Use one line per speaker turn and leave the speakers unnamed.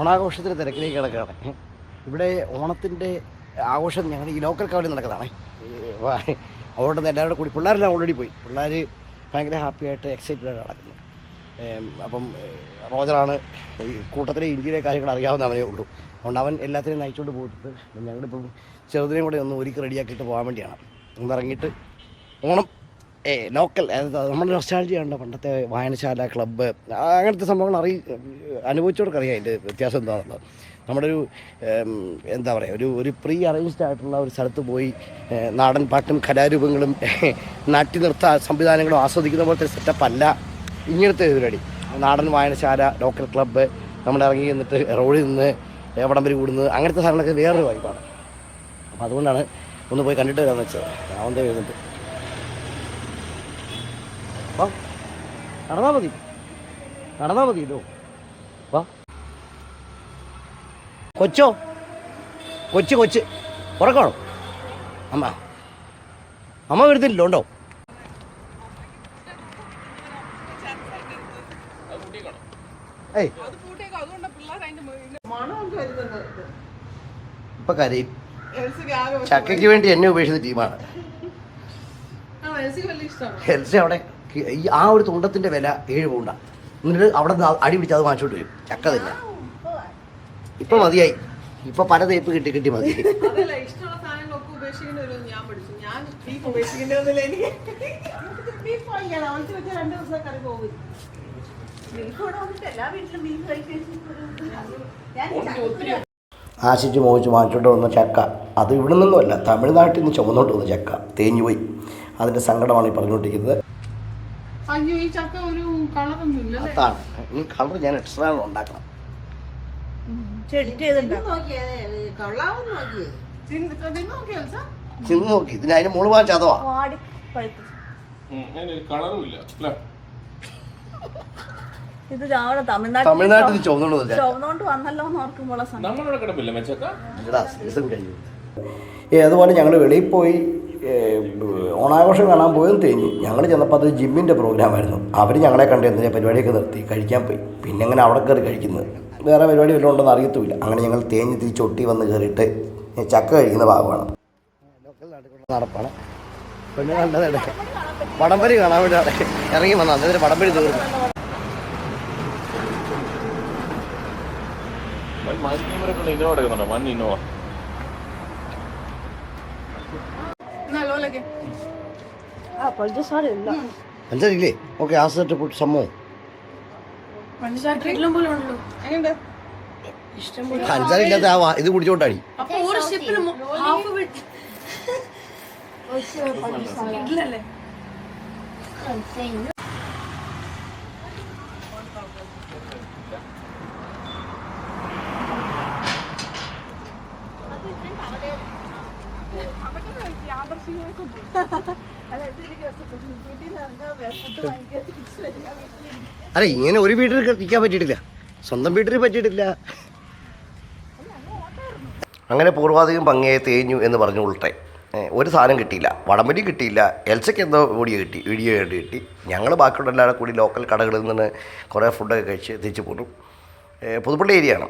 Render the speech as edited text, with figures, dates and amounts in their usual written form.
ഓണാഘോഷത്തിൻ്റെ തിരക്കിലേക്ക് കിടക്കുകയാണ്. ഇവിടെ ഓണത്തിൻ്റെ ആഘോഷം ഞങ്ങൾ ഈ ലോക്കൽ കവലയിൽ നടക്കുന്നതാണ്. അതുകൊണ്ട് തന്നെ എല്ലാവരുടെ കൂടി പിള്ളേരെല്ലാം ഓൾറെഡി പോയി. പിള്ളേർ ഭയങ്കര ഹാപ്പിയായിട്ട് എക്സൈറ്റഡ് ആയിട്ട് നടക്കുന്നു. അപ്പം റോജറാണ് ഈ കൂട്ടത്തിലെ ഇന്ത്യയിലെ കാര്യങ്ങൾ അറിയാവുന്ന അവനേ ഉള്ളൂ. അതുകൊണ്ട് അവൻ എല്ലാത്തിനെയും നയിച്ചുകൊണ്ട് പോയിട്ട് ഞങ്ങളിപ്പം ചെറുതിനെയും കൂടെ ഒന്ന് ഒരുക്കി റെഡിയാക്കിയിട്ട് പോകാൻ വേണ്ടിയാണ് ഒന്നിറങ്ങിയിട്ട് ഓണം ലോക്കൽ, അതായത് നമ്മുടെ നൊസ്റ്റാൾജിയാണല്ലോ പണ്ടത്തെ വായനശാല, ക്ലബ്ബ്, അങ്ങനത്തെ സംഭവങ്ങൾ അനുഭവിച്ചവർക്ക് അറിയാം അതിൻ്റെ വ്യത്യാസം എന്താണെന്നുള്ളത്. നമ്മുടെ ഒരു എന്താ പറയുക, ഒരു പ്രീ അറേഞ്ച്ഡ് ആയിട്ടുള്ള ഒരു സ്ഥലത്ത് പോയി നാടൻ പാട്ടും കലാരൂപങ്ങളും നാട്യനൃത്ത സംവിധാനങ്ങളും ആസ്വദിക്കുന്ന പോലത്തെ സെറ്റപ്പല്ല ഇങ്ങനത്തെ പരിപാടി. നാടൻ വായനശാല, ലോക്കൽ ക്ലബ്ബ്, നമ്മൾ ഇറങ്ങി നിന്നിട്ട് റോഡിൽ നിന്ന് എവിടം വരെ കൂടുന്നത്, അങ്ങനത്തെ സാധനങ്ങളൊക്കെ വേറൊരു വൈബാണ്. അപ്പോൾ അതുകൊണ്ടാണ് ഒന്ന് പോയി കണ്ടിട്ട് വരാമെന്ന് വെച്ചത്. ഞാൻ വരുന്നുണ്ട്. വാ, നടന്നാൽ മതിയല്ലോ. വാ കൊച്ച് ഉറക്കണോ? അമ്മ വരുന്നില്ലോ ഉണ്ടോ? ഇപ്പൊ കരയും. ചക്കയ്ക്ക് വേണ്ടി എന്നെ ഉപേക്ഷിച്ച ടീമാണ് എൽസി. അവിടെ ആ ഒരു തുണ്ടത്തിന്റെ വില 7 പൗണ്ടാ. എന്നിട്ട് അവിടെ നിന്ന് അടി പിടിച്ച് അത് വാങ്ങിച്ചോണ്ട് വരും. ചക്ക തന്നെ ഇപ്പൊ മതിയായി. ഇപ്പൊ പല തേപ്പ് കിട്ടി മതി. ആശിച്ച് മോഹിച്ച് വാങ്ങിച്ചോണ്ട് വന്ന ചക്ക അത് ഇവിടെ നിന്നുമല്ല, തമിഴ്നാട്ടിൽ നിന്ന് ചുമന്നോട്ട് വന്ന ചക്ക തേഞ്ഞു പോയി. അതിന്റെ സങ്കടമാണ് ഈ പറഞ്ഞുകൊണ്ടിരിക്കുന്നത്. അതാണ് ഈ കളർ ഞാൻ എക്സ്ട്രാ ഉണ്ടാക്കണം. ചിന്ന് നോക്കി ഇതിന് അതിന് മുള് വാങ്ങിച്ച അതോ
ഇത് തമിഴ്നാട്ടിൽ ചുവന്നോണ്ട് വന്നല്ലോ
അതുപോലെ ഞങ്ങൾ വെളിയിൽ പോയി ഓണാഘോഷം കാണാൻ പോയതും തേഞ്ഞു. ഞങ്ങൾ ചെന്നപ്പോൾ അത് ജിമ്മിൻ്റെ പ്രോഗ്രാമായിരുന്നു. അവർ ഞങ്ങളെ കണ്ട് എന്തിനാ പരിപാടിയൊക്കെ നിർത്തി കഴിക്കാൻ പോയി. പിന്നെ അങ്ങനെ അവിടെ കയറി കഴിക്കുന്നത്, വേറെ പരിപാടി വല്ലതും ഉണ്ടെന്ന് അറിയത്തുമില്ല. അങ്ങനെ ഞങ്ങൾ തേഞ്ഞ് തിരിച്ചൊട്ടി വന്ന് കയറിയിട്ട് ചക്ക കഴിക്കുന്ന ഭാഗമാണ്. നടപ്പാണ്. പിന്നെ കണ്ടത് വടംവലി കാണാൻ വേണ്ടി ഇറങ്ങി വന്നാൽ അതിന് വടംവലി തീർന്നു. പഞ്ചാരില്ലേ? ഓക്കെ, ആ സെറ്റ് പുട്ട് സമ്മോ പഞ്ചാരില്ലാത്ത ആ ഇത് കുടിച്ചോണ്ടാടി. അല്ല, ഇങ്ങനെ ഒരു വീട്ടിൽ നിൽക്കാൻ പറ്റിയിട്ടില്ല, സ്വന്തം വീട്ടിൽ പറ്റിയിട്ടില്ല. അങ്ങനെ പൂർവാധികം ഭംഗിയായി തേഞ്ഞു എന്ന് പറഞ്ഞു ഉൾട്ടെ. ഒരു സാധനം കിട്ടിയില്ല, വടംവലി കിട്ടിയില്ല, എൽസയ്ക്ക് എന്തോ വീഡിയോ കിട്ടി. ഞങ്ങൾ ബാക്കിയുള്ള എല്ലാവരും കൂടി ലോക്കൽ കടകളിൽ നിന്ന് കുറേ ഫുഡൊക്കെ കഴിച്ച് തിരിച്ചു പോരും. പുതുപ്പള്ളി ഏരിയയാണ്.